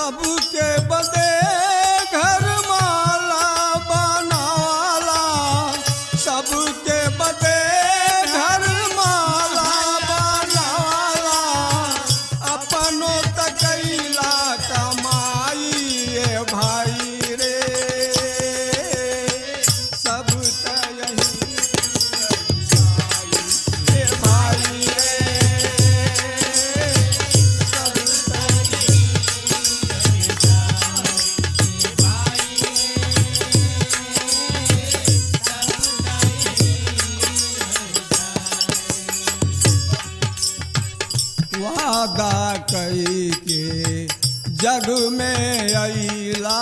सबके बदे घर माला बनावाला, सबके बदे घर माला बनावाला, अपनो तकैला कमाई ए भाई रे, सब तयही ए भाई रे, सब तयही वादा कई के जग में अइला,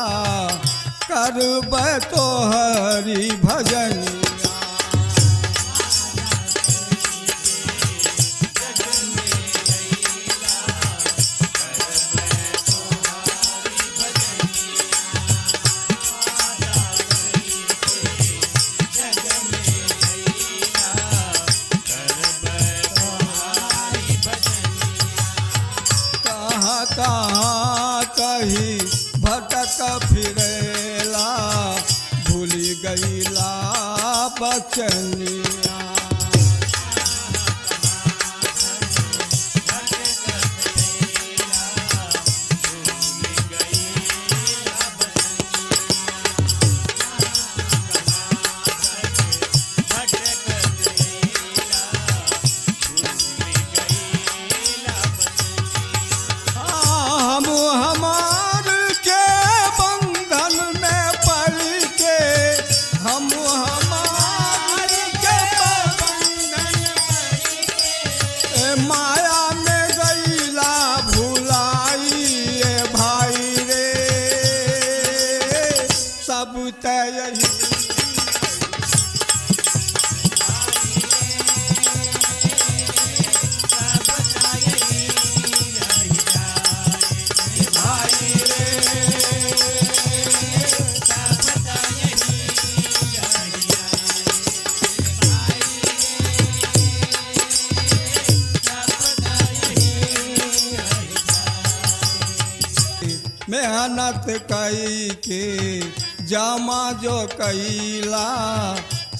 करब तोहरी भजनिया, कहाँ कहाँ कही भटक फिरेला, भूली गईला बचनिया, हम हमार के बंधन में पड़ के, हम हमार के बंधन में माया में गईला भुलाई ए भाई रे, सब तयही मेहनत कई के जमा जो कैला,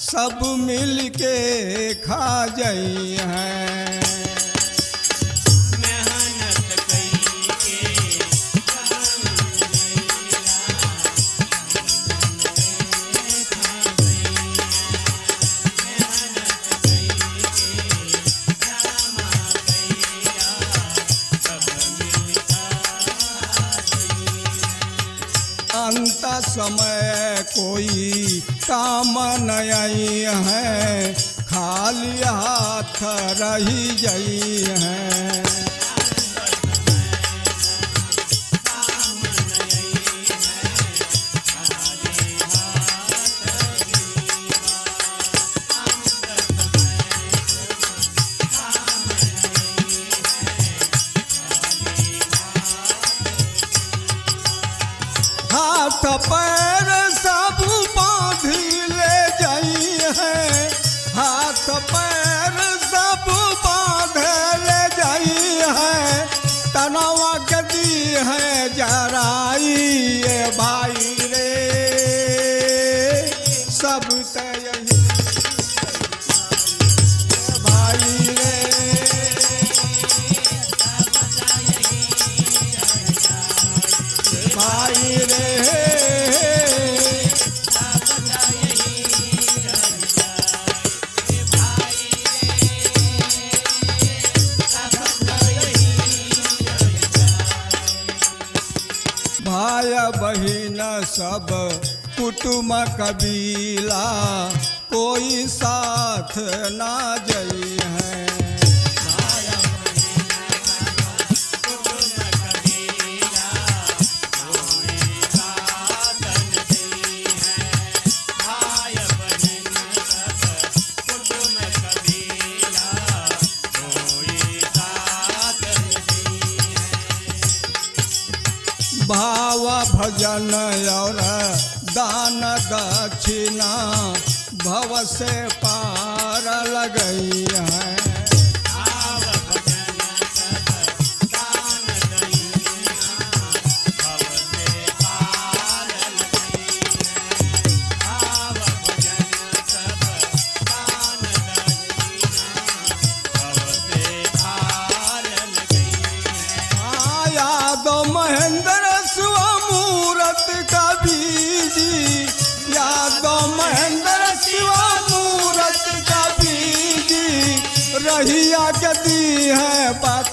सब मिल के खा जाई हैं, अंत समय कोई काम नहीं है, खाली हाथ रही गई है, हाथ पैर सब बांधी ले जाई है, हाथ पैर सब बांध ले जाई है, तनवा गदी है जराई ए भाई रे, सब तयही भाई रे, भाई रे, भाई बहिन सब कुटुम कबीला, कोई साथ ना जई है, भाव भजन और दान दक्षिणा भव से पार लगई है। भाव भजन सब दान दक्षिणा भव बात